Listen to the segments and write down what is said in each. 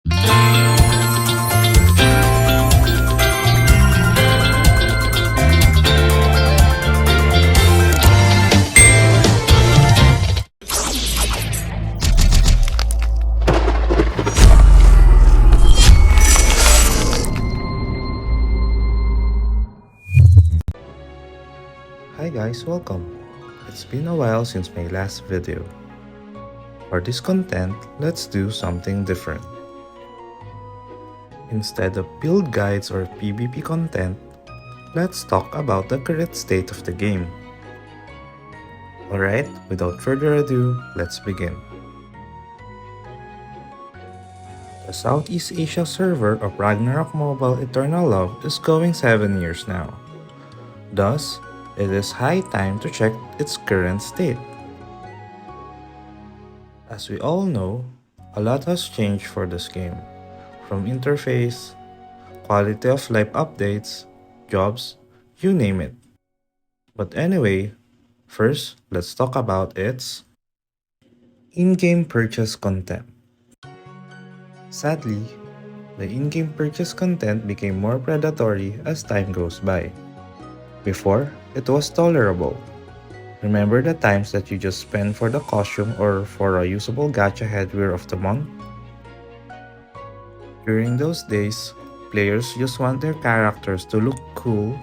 Hi guys, welcome. It's been a while since my last video. For this content, let's do something different. Instead of build guides or PvP content, let's talk about the current state of the game. Alright, without further ado, let's begin. The Southeast Asia server of Ragnarok Mobile Eternal Love is going 7 years now. Thus, it is high time to check its current state. As we all know, a lot has changed for this game, from interface, quality of life updates, jobs, you name it. But anyway, first, let's talk about its in-game purchase content. Sadly, the in-game purchase content became more predatory as time goes by. Before, it was tolerable. Remember the times that you just spent for the costume or for a usable gacha headwear of the month? During those days, players just want their characters to look cool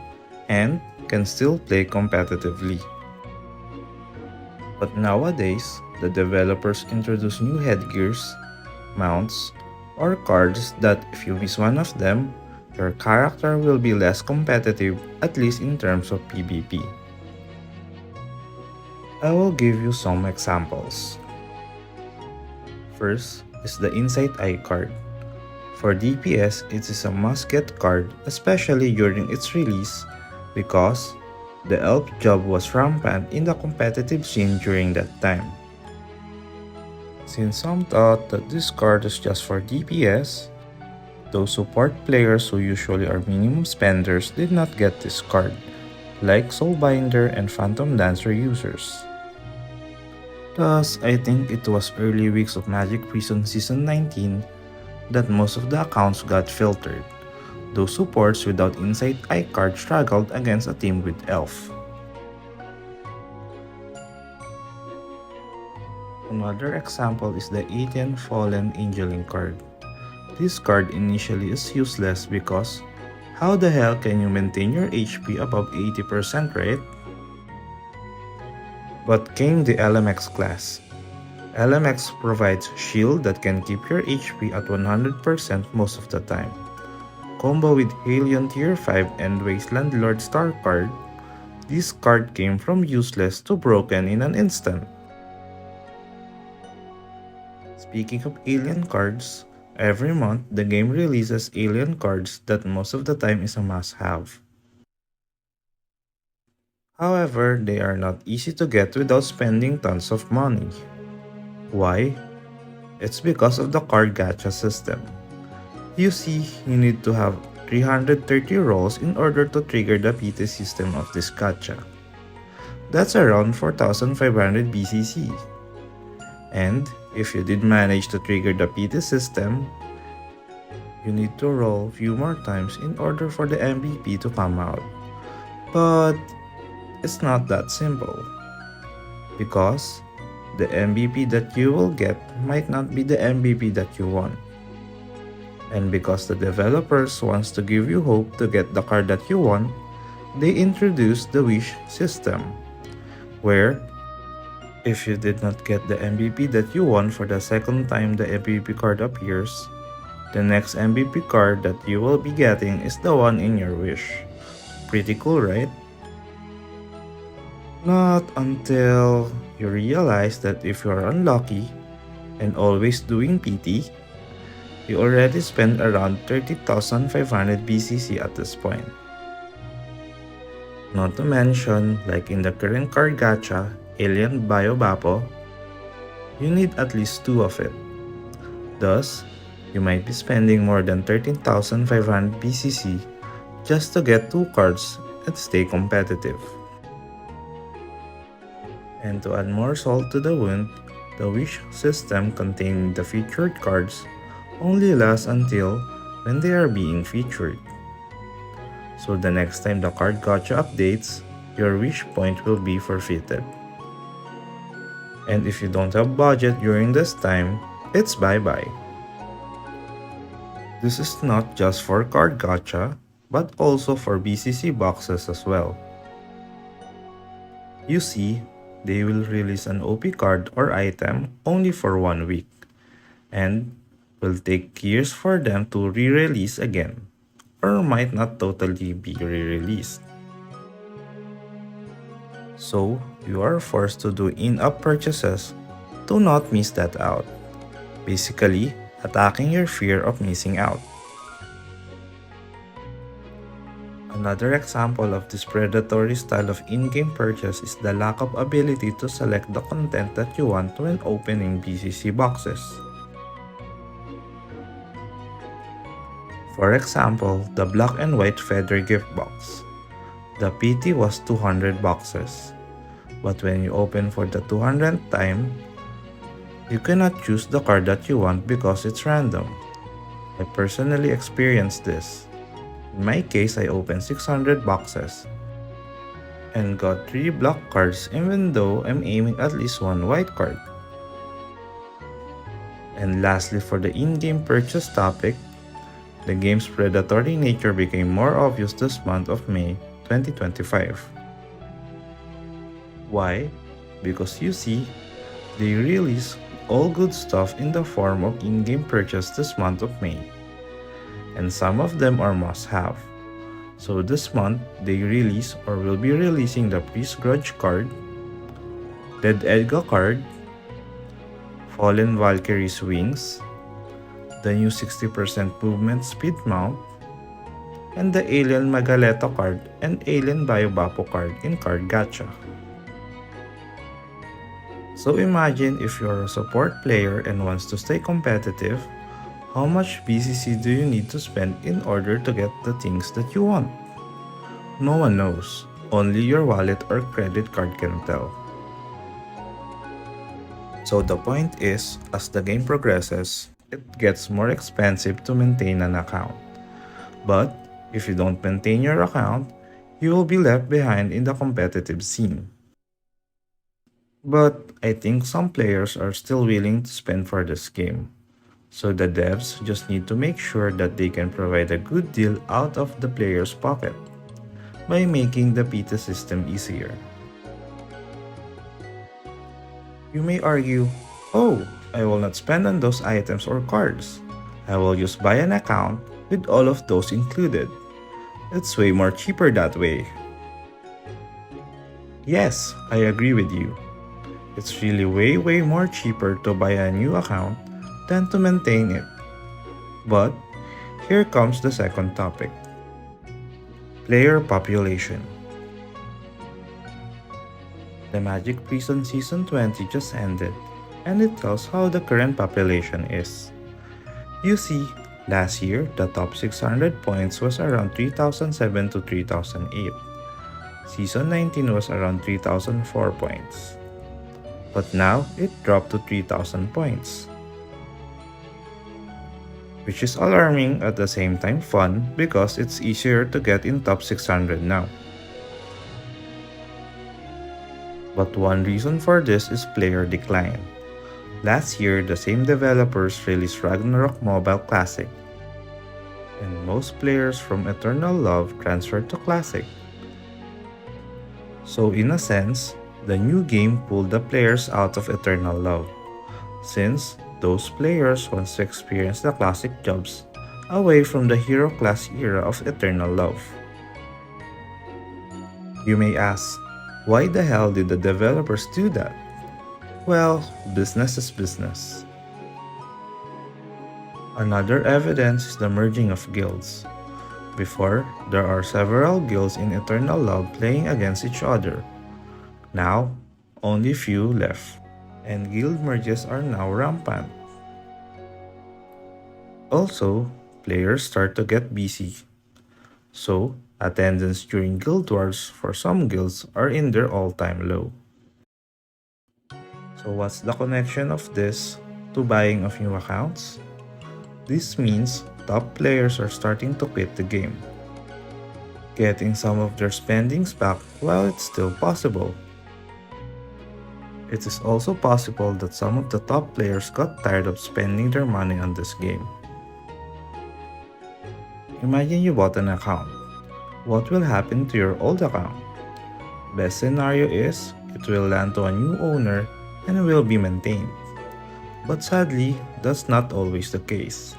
and can still play competitively. But nowadays, the developers introduce new headgears, mounts, or cards that if you miss one of them, your character will be less competitive, at least in terms of PvP. I will give you some examples. First is the Insight Eye card. For DPS, it is a must-get card, especially during its release, because the elf job was rampant in the competitive scene during that time. Since some thought that this card is just for DPS, those support players who usually are minimum spenders did not get this card, like Soulbinder and Phantom Dancer users. Thus, I think it was early weeks of Magic Prison Season 19 that most of the accounts got filtered. Those supports without Insight Eye card struggled against a team with Elf. Another example is the Alien Fallen Angeling card. This card initially is useless because how the hell can you maintain your HP above 80%, right? But came the LMX class. LMX provides shield that can keep your HP at 100% most of the time. Combo with Halion Tier 5 and Wasteland Lord Star card, this card came from useless to broken in an instant. Speaking of alien cards, every month the game releases alien cards that most of the time is a must-have. However, they are not easy to get without spending tons of money. Why? It's because of the card gacha system. You see, you need to have 330 rolls in order to trigger the PT system of this gacha. That's around 4,500 BCC. And if you did manage to trigger the PT system, you need to roll few more times in order for the MVP to come out. But it's not that simple, because the MVP that you will get might not be the MVP that you want. And because the developers wants to give you hope to get the card that you want, they introduced the wish system, where if you did not get the MVP that you want for the second time the MVP card appears, the next MVP card that you will be getting is the one in your wish. Pretty cool, right? Not until you realize that if you are unlucky and always doing PT, you already spent around 30,500 BCC at this point. Not to mention, like in the current card gacha, Alien Bayo-Bapo, you need at least 2 of it. Thus, you might be spending more than 13,500 BCC just to get 2 cards and stay competitive. And to add more salt to the wound, the wish system containing the featured cards only last until when they are being featured. So the next time the card gacha updates, your wish point will be forfeited. And if you don't have budget during this time, it's bye-bye. This is not just for card gacha, but also for BCC boxes as well. You see, they will release an OP card or item only for 1 week, and will take years for them to re-release again, or might not totally be re-released. So, you are forced to do in-app purchases to not miss that out, basically attacking your fear of missing out. Another example of this predatory style of in-game purchase is the lack of ability to select the content that you want when opening BCC boxes. For example, the black and white feather gift box. The PT was 200 boxes, but when you open for the 200th time, you cannot choose the card that you want because it's random. I personally experienced this. In my case, I opened 600 boxes and got 3 black cards even though I'm aiming at least 1 white card. And lastly, for the in-game purchase topic, the game's predatory nature became more obvious this month of May 2025. Why? Because you see, they release all good stuff in the form of in-game purchase this month of May, and some of them are must-have. So this month, they release or will be releasing the Priest Grudge card, Dead Edga card, Fallen Valkyrie's Wings, the new 60% movement speed mount, and the Alien Magaleto card and Alien Bayobapo card in Card Gacha. So imagine if you're a support player and wants to stay competitive, how much BCC do you need to spend in order to get the things that you want? No one knows. Only your wallet or credit card can tell. So the point is, as the game progresses, it gets more expensive to maintain an account. But if you don't maintain your account, you will be left behind in the competitive scene. But I think some players are still willing to spend for this game. So the devs just need to make sure that they can provide a good deal out of the player's pocket by making the PT system easier. You may argue, oh, I will not spend on those items or cards. I will just buy an account with all of those included. It's way more cheaper that way. Yes, I agree with you. It's really way more cheaper to buy a new account than to maintain it. But here comes the second topic. Player population. The Magic Prison Season 20 just ended, and it tells how the current population is. You see, last year, the top 600 points was around 3007 to 3008. Season 19 was around 3004 points. But now, it dropped to 3000 points. Which is alarming at the same time fun because it's easier to get in top 600 now. But one reason for this is player decline. Last year, the same developers released Ragnarok Mobile Classic, and most players from Eternal Love transferred to Classic. So in a sense, the new game pulled the players out of Eternal Love, since those players wants to experience the classic jobs away from the hero class era of Eternal Love. You may ask, why the hell did the developers do that? Well, business is business. Another evidence is the merging of guilds. Before, there are several guilds in Eternal Love playing against each other. Now, only few left, and guild merges are now rampant. Also, players start to get busy. So, attendance during guild wars for some guilds are in their all-time low. So what's the connection of this to buying of new accounts? This means top players are starting to quit the game, getting some of their spendings back while it's still possible. It is also possible that some of the top players got tired of spending their money on this game. Imagine you bought an account. What will happen to your old account? Best scenario is it will land to a new owner and will be maintained. But sadly, that's not always the case.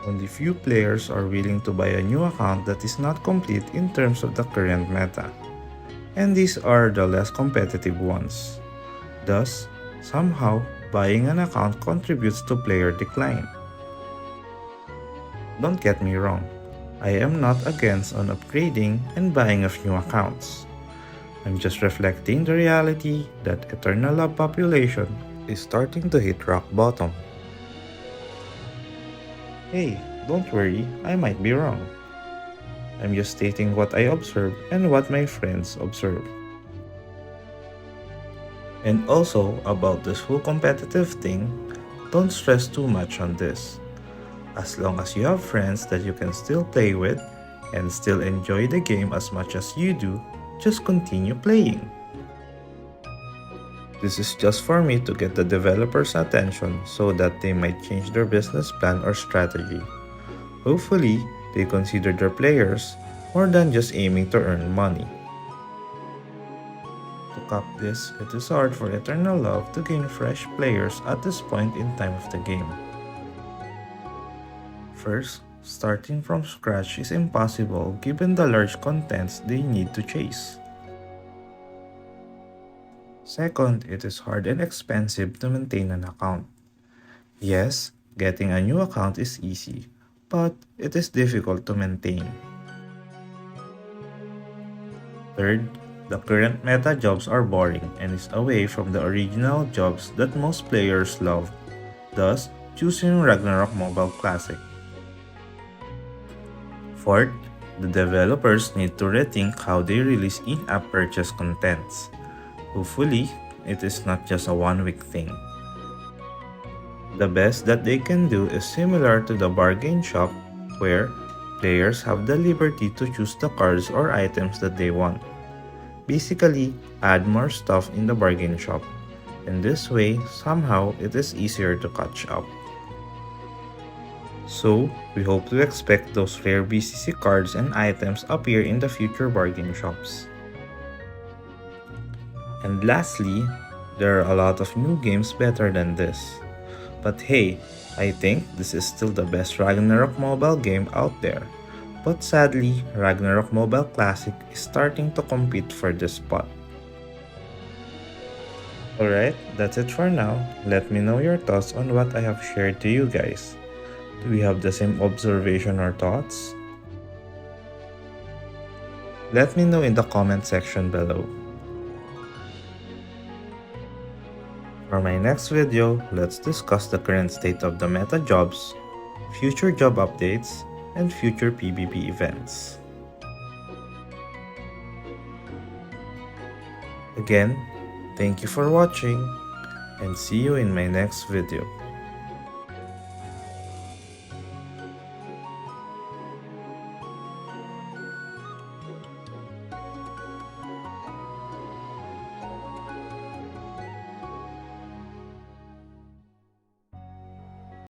Only few players are willing to buy a new account that is not complete in terms of the current meta, and these are the less competitive ones. Thus, somehow, buying an account contributes to player decline. Don't get me wrong, I am not against on upgrading and buying of new accounts. I'm just reflecting the reality that Eternal Love population is starting to hit rock bottom. Hey, don't worry, I might be wrong. I'm just stating what I observe and what my friends observe. And also, about this whole competitive thing, don't stress too much on this. As long as you have friends that you can still play with and still enjoy the game as much as you do, just continue playing. This is just for me to get the developers' attention so that they might change their business plan or strategy. Hopefully, they consider their players more than just aiming to earn money. To cap this, it is hard for Eternal Love to gain fresh players at this point in time of the game. First, starting from scratch is impossible given the large contents they need to chase. Second, it is hard and expensive to maintain an account. Yes, getting a new account is easy, but it is difficult to maintain. Third, the current meta jobs are boring and is away from the original jobs that most players love, thus choosing Ragnarok Mobile Classic. Fourth, the developers need to rethink how they release in-app purchase contents. Hopefully, it is not just a one-week thing. The best that they can do is similar to the bargain shop, where players have the liberty to choose the cards or items that they want. Basically, add more stuff in the bargain shop. In this way, somehow it is easier to catch up. So, we hope to expect those rare BCC cards and items appear in the future bargain shops. And lastly, there are a lot of new games better than this. But hey, I think this is still the best Ragnarok mobile game out there. But sadly, Ragnarok Mobile Classic is starting to compete for this spot. Alright, that's it for now. Let me know your thoughts on what I have shared to you guys. Do we have the same observation or thoughts? Let me know in the comment section below. For my next video, let's discuss the current state of the meta jobs, future job updates, and future PvP events. Again, thank you for watching, and see you in my next video.